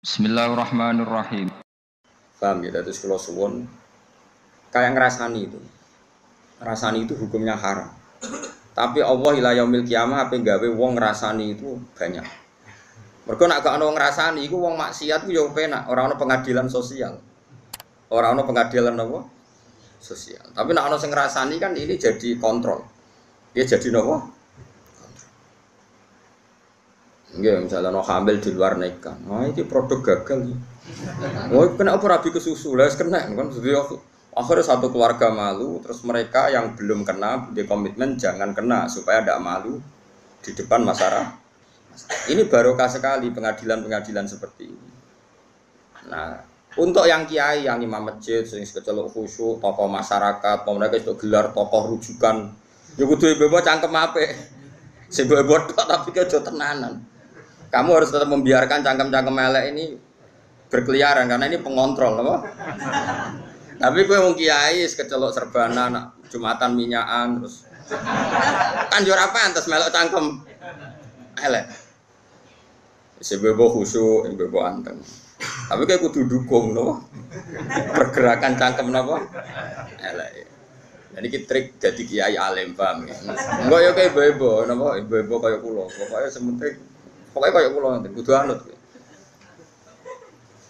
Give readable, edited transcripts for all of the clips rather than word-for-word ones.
Bismillahirrahmanirrahim. Paham ya, terus kalau suwon kayak ngerasani itu hukumnya haram. Tapi Allah ila yaumil kiamah apa gawe wong ngrasani itu banyak. Mergo nek gak ono wong ngrasani iku wong maksiat ku yo penak, ora ono pengadilan sosial. Ora ono pengadilan apa? Sosial. Tapi nek ono sing ngrasani kan ini jadi kontrol. Dia jadi napa? Nggih, misalnya no hamil di luar nikah. Nah, ini produk gagal. Oh, kena apa rabi ke susu? Lah kena kan. Jadi akhirnya satu keluarga malu, terus mereka yang belum kena di komitmen jangan kena supaya tidak malu di depan masyarakat. Ini barokah sekali pengadilan-pengadilan seperti ini. Nah, untuk yang kiai, yang imam masjid, sing kecelok khusyuk, tokoh masyarakat, mereka itu gelar tokoh rujukan. Ya kudu ibu cangkem apik. Sing bodoh tapi kejo tenanan. Kamu harus tetap membiarkan cangkem-cangkem elek ini berkeliaran karena ini pengontrol, apa? Tapi gue wong kiai kecelok serbana, nak jumatan minyakan terus. Kan yo ora pantes melok cangkem elek. Sebebo khusyuk, sebebo anteng. Tapi kayak kudu dukung, no? Pergerakan cangkem napa? Elek. Jadi kita trik jadi kiai alim paham ya. Enggak ya kayak ibu-ibu, napa? Ibu-ibu kayak kulo. Pokoknya sementing pokoknya kayak kulo nanti kudu anut.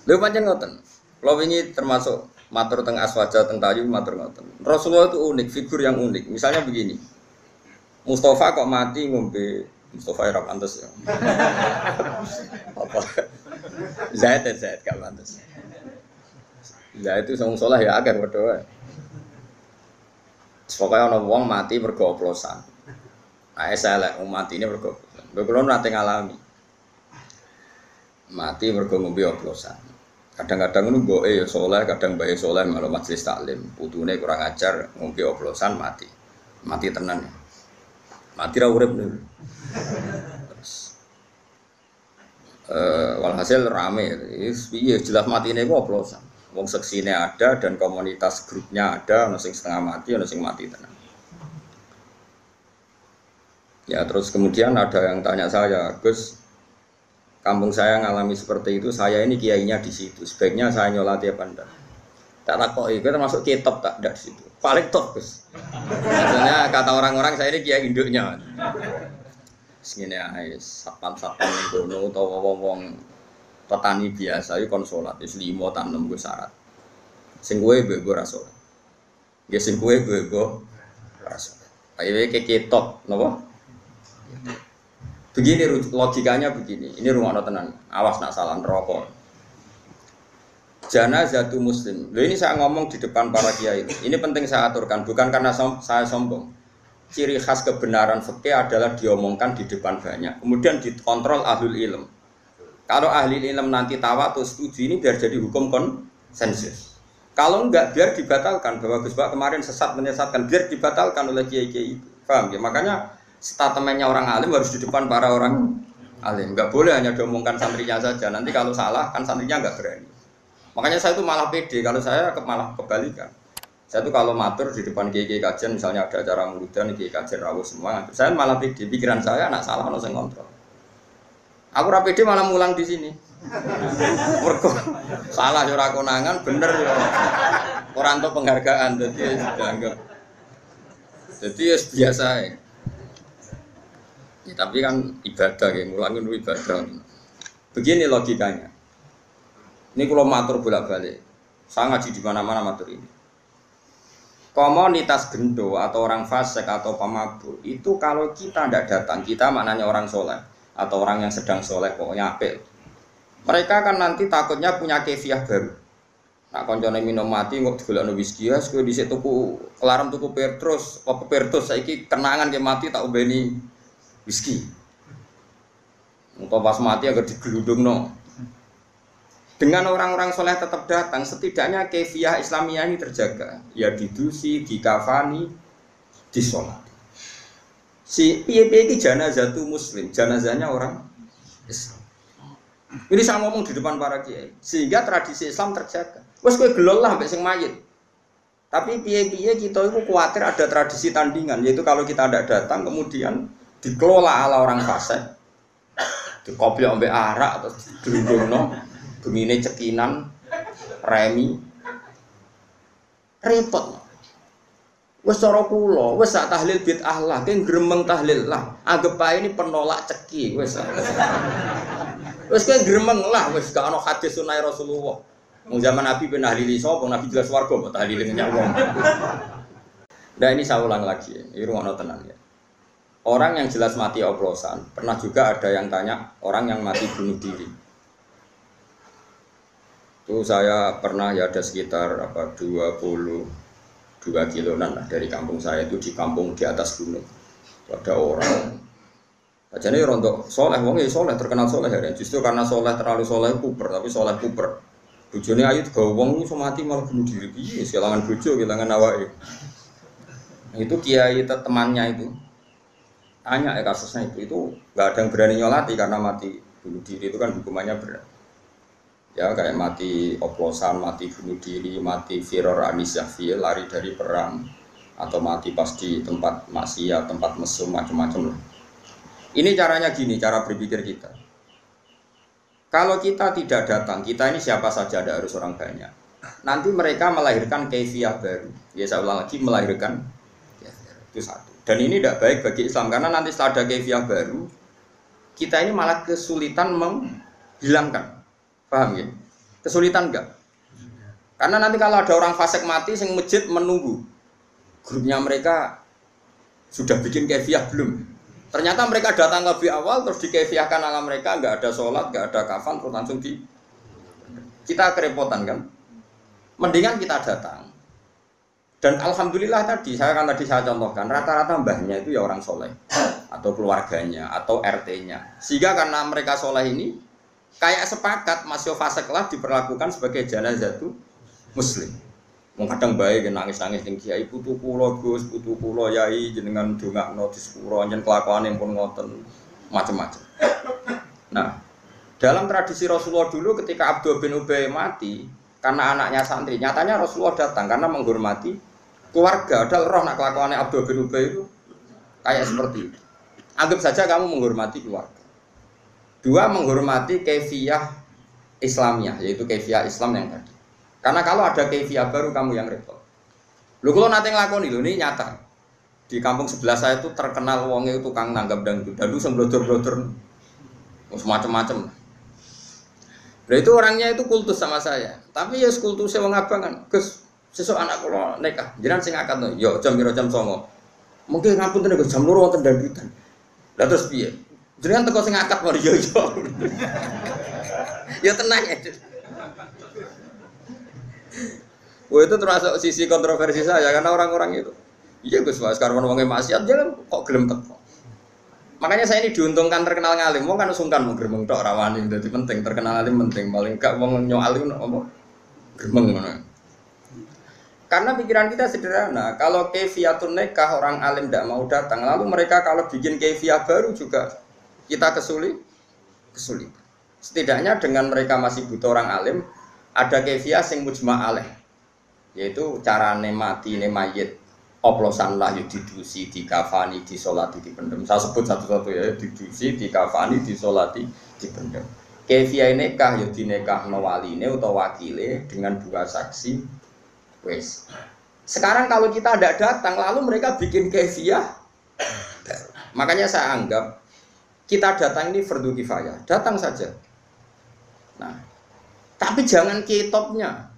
Lha pancen ngoten. Kulo wingi termasuk matur teng aswaja teng tayu matur ngoten. Rasulullah itu unik, figur yang unik. Misalnya begini. Mustafa kok mati ngombe Mustafa ora pantes ya. Apa? Zaid gak pantes. Zaid itu sing saleh ya akeh padha wae. Pokoknya ana wong mati mergo oplosan. Nah, elek wong mati ini mergo oplosan. Lho kula nate ngalami. Mati mergo ngombe oplosan. Kadang-kadang ngono mboke ya saleh, kadang bae saleh malah majelis taklim. Putune kurang ajar ngombe oplosan mati. Mati tenan. Mati ra urip niku. Walhasil rame. Piye jelas matine ku oplosan. Wong seksine ada dan komunitas grupnya ada, ono sing setengah mati, ono sing mati tenan. Ya terus kemudian ada yang tanya saya, Gus, kampung saya ngalami seperti itu, saya ini kiainya di situ, sebaiknya saya nyolati apa enggak? Tak takoki, itu termasuk kitab tak ada di situ. Paling top, Gus. Biasanya kata orang-orang saya ini kiai induknya. Segini ae, satpam-satpam ning kono utawa wong petani biasa itu konsolat, itu 5 tanam gue syarat. Sing gue bebo rasul, ya sing gue bebo rasul. Ayo keketok, nopo? Begini logikanya begini. Ini rumah tenan. Awas nak salah rokok. Janazatu muslim. Loh ini saya ngomong di depan para kiai. Ini penting saya aturkan, bukan karena saya sombong. Ciri khas kebenaran fikih adalah diomongkan di depan banyak, kemudian dikontrol ahlul ilm. Kalau ahli ilmu nanti tawatur setuju ini biar jadi hukum konsensus. Kalau enggak biar dibatalkan bahwa Gus Bak kemarin sesat menyesatkan biar dibatalkan oleh kiai-kiai itu. Paham ya? Makanya statementnya orang alim harus di depan para orang alim. Enggak boleh hanya diomongkan santrinya saja. Nanti kalau salah kan santrinya enggak berani. Makanya saya itu malah pede. Kalau saya malah kebalikan. Saya itu kalau matur di depan kiai-kiai kajian misalnya ada acara muludan kiai kajian rawuh semua. Saya malah pede. Pikiran saya anak salah ono sing kontrol. Aku rapede malah mulang di sini. Mergo salah ora konangan, bener ya. Ora entuk penghargaan dadi dianggap. Jadi biasa ya. Ya tapi kan ibadah ya, mulang itu ibadah. Begini logikanya. Ini kalau matur bolak-balik. Saya ngaji di mana-mana matur ini. Komunitas gendo atau orang fasik atau pemabuk itu kalau kita tidak datang, kita maknanya orang soleh. Atau orang yang sedang soleh pokoknya apik. Mereka kan nanti takutnya punya kefiah baru. Nak koncone minum mati kok digolekno whisky ya, kowe dhisik tuku kelarem tuku Petrus, apa Petrus saiki kenangan ke mati tak umbeni whisky. Engko pas mati agar digelundungno. Dengan orang-orang soleh tetap datang, setidaknya kefiah Islamiyah ini terjaga. Ya didusi, dikafani, disolat. Si piye-piye iki janazatu muslim, janazahnya orang Islam. Ini saya ngomong di depan para kiai, sehingga tradisi Islam terjaga. Wes kowe gelol lah mbek sing mayit. Tapi piye-piye kita itu khawatir ada tradisi tandingan, yaitu kalau kita tidak datang kemudian dikelola ala orang fasik. Dikopi ambek arak atau dirundungno bengine cekinan, remi, repot. Wes cara kula, wes sak tahlil bid'ah lah, ki gremeng tahlil lah. Anggap ae ini penolak ceki wes. Wes ki gremeng lah, wes gak ono hadis sunah Rasulullah. Wong zaman Nabi ben tahlili sapa, Nabi jelas warga kok tahlilin nyak wong. Nah ini saya ulang lagi, ini ruang tenan ya. Orang yang jelas mati oplosan, pernah juga ada yang tanya orang yang mati bunuh diri. Itu saya pernah ya ada sekitar 22 kiloan lah dari kampung saya itu di kampung di atas gunung. Ada orang, ajane rontok soleh, wongnya soleh terkenal soleh ya. Justru karena soleh terlalu soleh kuper, tapi soleh kuper. Bojone ayu juga wong iso mati malah bunuh diri. Iya, kehilangan bojo, kehilangan awake. Itu kiai temannya itu tanya ya kasusnya itu nggak ada yang berani nyolati karena mati bunuh diri itu kan hukumannya berat. Ya kayak mati oplosan, mati bunuh diri, mati firor anisyafi, lari dari perang, atau mati pas di tempat maksiat, tempat mesum, macam-macam lah. Ini caranya gini, cara berpikir kita. Kalau kita tidak datang, kita ini siapa saja, ada harus orang banyak. Nanti mereka melahirkan kaifiyah baru. Ya saya ulang lagi, melahirkan itu satu. Dan ini tidak baik bagi Islam karena nanti setelah ada kaifiyah baru, kita ini malah kesulitan menghilangkan. Paham ya? Kesulitan enggak? Karena nanti kalau ada orang fasik mati sing masjid menunggu. Grupnya mereka sudah bikin kaifiyah belum? Ternyata mereka datang lebih awal terus dikaifiyahkan ala mereka enggak ada sholat, enggak ada kafan terus langsung kita kerepotan kan? Mendingan kita datang. Dan alhamdulillah tadi saya contohkan rata-rata mbahnya itu ya orang soleh atau keluarganya atau RT-nya. Sehingga karena mereka soleh ini kayak sepakat masih fasik lah diperlakukan sebagai jenazah itu muslim. Wong kadang baik nangis-nangis ning kiai putu kula Gus, putu kula yai jenengan dongakno di sepuro njen kelakuane pun ngoten macam-macam. Nah, dalam tradisi Rasulullah dulu ketika Abdul bin Ubay mati karena anaknya santri, nyatanya Rasulullah datang karena menghormati keluarga. Ada roh nak kelakuannya Abdul bin Ubay itu kayak seperti itu. Anggap saja kamu menghormati keluarga. Dua, menghormati kaifiyah Islamnya, yaitu kaifiyah Islam yang tadi. Karena kalau ada kaifiyah baru kamu yang repot. Lu kalau nanti ngelakoni, ini nyata. Di kampung sebelah saya itu terkenal wongnya itu tukang nanggap dangdut. Dulu semblotor-blotor semacam-macam. Nah itu orangnya itu kultus sama saya. Tapi ya kultusnya wong abang kan. Gus, sesuk anak kula nikah. Jenengan sing akad no. Yo jam 9 jam 09. Mungkin ngapunten Gus jam 2 wonten dangdutan. Lah terus piye? Jenengan teko sing akad mari yo. Ya tenang ya. Wah itu termasuk sisi kontroversi saya karena orang-orang itu. Iya Gus, sekarang wong maksiat jangan kok gelem teko. Makanya saya ini diuntungkan terkenal ngalim. Wong kan sungkan mau gremeng tok rawani dadi penting terkenal alim penting paling gak wong nyoal iku apa gremeng ngono. Karena pikiran kita sederhana, kalau kaifiyatun nikah orang alim tidak mau datang, lalu mereka kalau bikin kaifiyah baru juga kita kesulitan. Setidaknya dengan mereka masih butuh orang alim, ada kaifiyah sing mujma' alaih. Yaitu carane mati ne mayit oplosan lah yuk didusi, dikafani, disolati, dipendem. Saya sebut satu-satu ya, didusi, dikafani, disolati, dipendem. Kaifiyah nikah yuk dinekahno waline atau wakile dengan 2 saksi. Wes. Sekarang kalau kita tidak datang, lalu mereka bikin kaifiyah. Makanya saya anggap kita datang ini fardu kifayah, datang saja. Nah, tapi jangan kitopnya.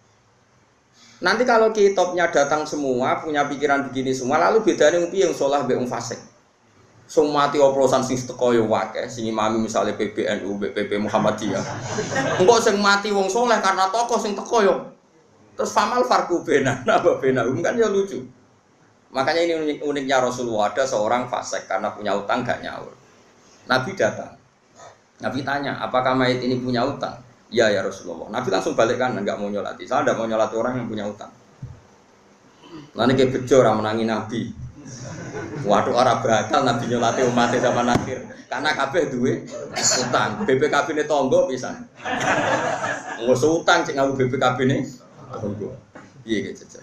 Nanti kalau kitopnya datang semua, punya pikiran begini semua, lalu bedanya yang sholah yang fasik. Semua mati oplosan sing teko yo wakeh, sing imami misalnya PBNU, BP Muhammadiyah. Engko sing mati wong soleh karena tokoh sing teko yo. Terus famal farku bena, apa bena kan ya lucu. Makanya ini uniknya Rasulullah, ada seorang fasik karena punya utang gak nyaur. Nabi datang. Nabi tanya, apakah mayit ini punya utang? Ya ya Rasulullah. Nabi langsung balik kanan, nggak mau nyolati. Saya tidak mau nyolati orang yang punya utang. Nanti kayak bejo orang menangi Nabi. Waduh orang bakal Nabi nyolati umatnya sama akhir. Karena kabeh duwe utang. BPKB ini tonggo bisa. Nggak utang cek ngaku BPKB ini tonggo. Iya gitu.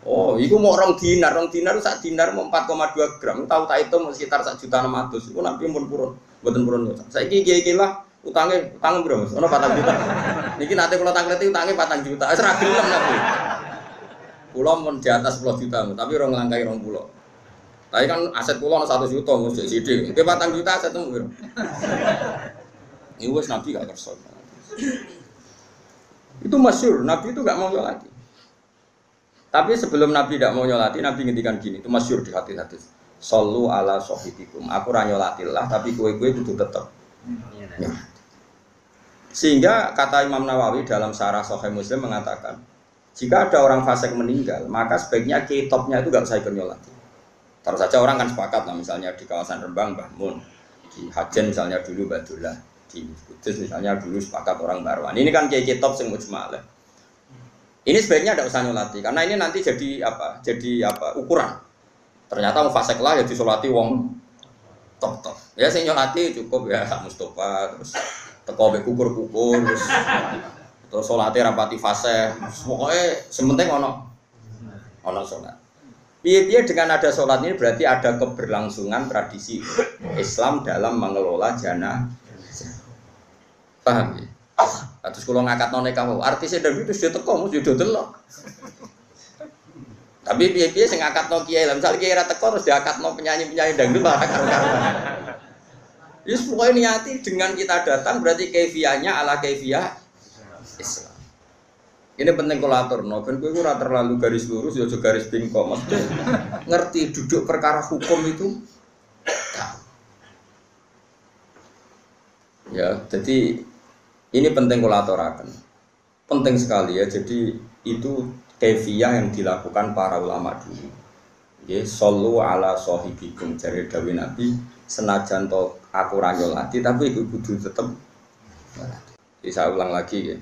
Oh, itu mau orang dinar itu sak dinar mau 4,2 gram. Tahu tak itu sekitar 1.600.000. Itu Nabi pun purun, buatan purun. Saya kira utangnya berapa? Ono 4 juta. Niki nanti kalau takleti utangnya 4 juta. Wis ra gelem Nabi. Kula mun di atas 10 juta, tapi ora nglangkai 20. Tapi kan aset kula 1 juta mesti sithik. Nggih 4 juta aset temu piro? Ini wes Nabi gak kerso. Itu masyhur, Nabi itu gak mau nyolati. Tapi sebelum Nabi tidak mau nyolati, Nabi ngendikan gini, itu masyhur di hadis-hadis. Sallu ala sahibikum. Aku ra nyolatillah, tapi kue-kue kudu tetep. Ya. Sehingga kata Imam Nawawi dalam Syarah Sahih Muslim mengatakan, jika ada orang fasik meninggal, maka sebaiknya kitabnya itu gak usah ikut nyolati. Terus saja orang kan sepakat lah, misalnya di kawasan Rembang, Mbah Mun, di Hajen misalnya dulu Badullah, di Kudus misalnya dulu sepakat orang Barwan. Ini kan kiai kitab sing mujmal. Ini sebaiknya tidak usah nyolati karena ini nanti jadi ukuran. Ternyata mau fasik lah ya disolati wong top. Ya sing nyolati cukup ya sak Mustofa terus teko mbek kukur-kukur terus salate rapati fasih. Pokoke sementing ono salat. Piye-piye dengan ada salat ini berarti ada keberlangsungan tradisi Islam dalam mengelola jenazah. Paham ya? Terus kalau ngangkat none kamu, artisnya dari itu sudah teko, mesti sudah delok. Tapi piye-piye sing ngangkat no kiai, misalnya kiai ra teko terus diangkat no penyanyi-penyanyi dangdut malah karo-karoan. Yes, pokoknya niati dengan kita datang berarti kaifiahnya ala kaifiah Islam. Ini penting kolator, no, kan gue ora terlalu garis lurus, ya garis bingkong. Maksudnya ngerti duduk perkara hukum itu. Ya, jadi ini penting kulaturakan, penting sekali ya. Jadi itu kaifiah yang dilakukan para ulama dulu. Ya, sallu ala sahibikum jare dawuh Nabi, senajan to aku ra nyolati tapi iku kudu tetep. Jadi saya ulang lagi ya.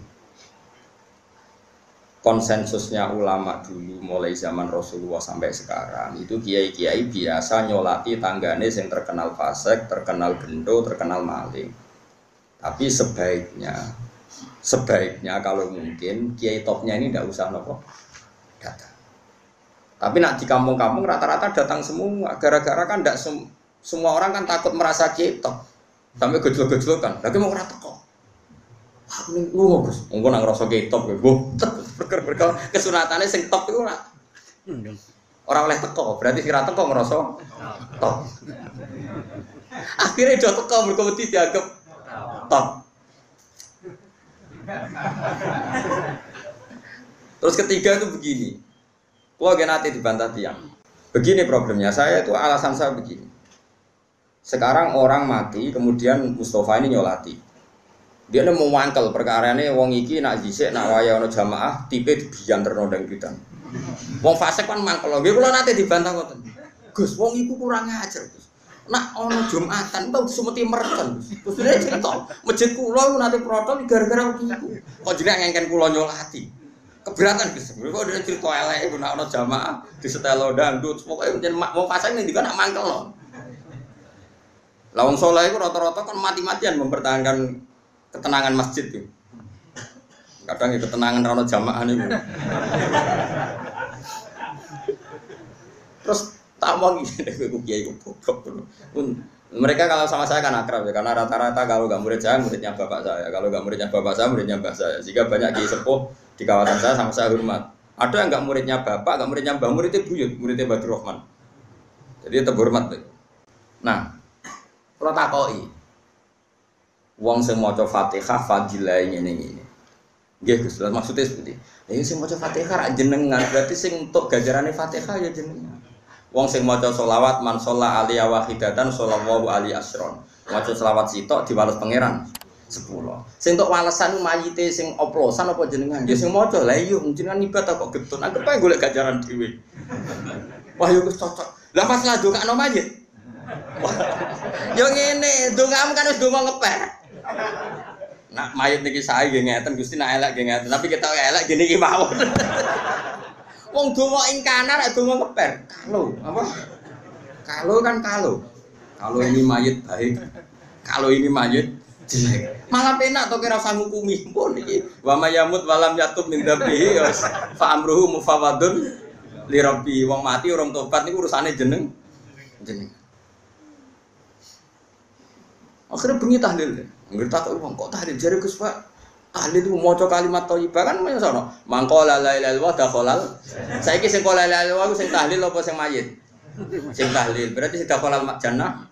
Konsensusnya ulama dulu mulai zaman Rasulullah sampai sekarang itu kiai-kiai biasa nyolati tanggane yang terkenal fasik, terkenal gendo, terkenal maling. Tapi sebaiknya kalau mungkin kiai topnya ini tidak usah nopo datang. Tapi nak di kampung-kampung rata-rata datang semua. Gara-gara kan tidak semua orang kan takut merasa kiai top. Sampai gejol-gejol kan. Lagi mau rata kok. Aku nih lu Gus. Mungkin nang rasa kiai top gue. Berker kesunatannya sing top itu orang oleh teko. Berarti si rata kok ngerasa top. Akhirnya udah teko berkomedi dianggap top. Terus ketiga itu begini, gua nanti dibantah tiang. Begini problemnya, saya itu alasan saya begini. Sekarang orang mati, kemudian Mustafa ini nyolati. Dia mau mangkel perkara ini, wong iki nak jisik, nak waya ono jamaah, tipe dibijan ternodang kita. Wong fasik kan mangkel, gue kalau nanti dibantah ngoten. Gus, wong iku kurang ajar, Gus. Nak ono Jumatan tau disumeti merken. Terus dia cerita, masjid kula nanti protol gara-gara iku. Kok jenengan ngengken kula nyolati. Keberatan Gus. Kok dia cerita elek iku nak ono jamaah disetelo dangdut. Pokoke njen mau pasang ning dika nak mangkel lho. Lah wong saleh iku rata-rata kan mati-matian mempertahankan ketenangan masjid itu. Kadang ya ketenangan ono jamaah niku. Terus tak mau gitu, kiai goblok. Mereka kalau sama saya kan akrab ya, karena rata-rata kalau nggak murid saya muridnya bapak saya, kalau nggak muridnya bapak saya muridnya mbah saya. Jika banyak kiai sepuh di kawasan saya sama saya hormat. Ada yang nggak muridnya bapak, nggak muridnya mbah, muridnya buyut, muridnya Badrul Rahman. Jadi tetap hormat. Nah, kalau takoi, wong sing maca Fatihah fadilah ini. Nggih Gus, maksudnya seperti ini. Sing maca Fatihah ra jenengan, berarti sing untuk gajarane Fatihah ya jenengan. Wong sing maca sholawat man sholla alaihi wahidatan shollallahu alaihi asron. Maca sholawat sitok diwales pangeran 10. Sing tok walesan mayite sing oplosan apa jenengan? Ya sing maca lha iya jenengan ibadah kok getun. Anggap ae golek gajaran dhewe. Wah yo wis cocok. Lah pas ngadongakno mayit. Yo ngene, dongamu kan wis donga ngeper. Nak mayit niki sae nggih ngeten Gusti nak elek nggih ngeten, tapi kita elek gene iki mawon. Wong donga ing kanan nek donga ngeper. Kalau apa? Kalau kan kalau. Kalau ini mayit baik. Kalau ini mayit jelek. Malah penak to kira usah ngukumi pun iki. Wa mayamut walam yatub min dzabihi fa amruhu mufawadun li rabbi. Wong mati urung tobat niku urusane jeneng. Akhirnya bengi tahlil. Ngerti tak wong kok tahlil jare Gus Pak. tahlil itu maca kalimat thayyibah kan menyono. Mangqala la ilaha illallah dakhalal. Saiki sing qala la ilaha illallah sing tahlil apa sing mayit? Sing tahlil. Berarti sing dakhalal jannah.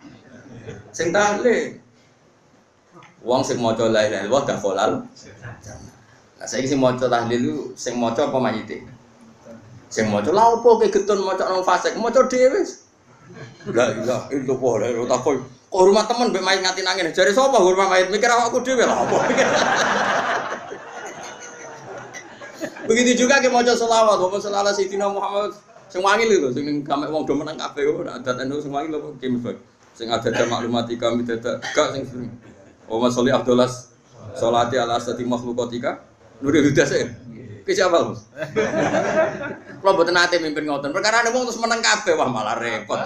Sing tahlil. Wong sing maca la ilaha illallah dakhalal jannah. Nah saiki sing maca tahlil itu sing maca apa mayite? Sing maca lha opo ke getun maca nang fasik, maca dhewe. La ilaha illallah ora takon. Kok hormat temen mbek mayit nganti nangis. Jare sapa hormat mayit mikir awakku dhewe lha opo. Begitu juga ke maca selawat, wa sallallahu sayyidina Muhammad sing wangil lho sing ning kamek wong do menang kabeh kok adat anu sing wangil lho kim bag. Sing ada maklumati kami dadak gak sing sering. Wa sholli afdalas sholati ala asati makhluqatika nuril huda sik. Ki siapa, Mas? Kalau mboten nate mimpin ngoten. Perkarane wong terus meneng kabeh wah malah repot.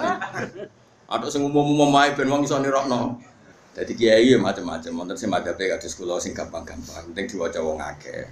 Atuk sing umum-umum wae ben wong iso nirokno. Dadi kiai ya macam-macam, wonten sing madhape kados kula sing gampang-gampang, penting diwaca wong akeh.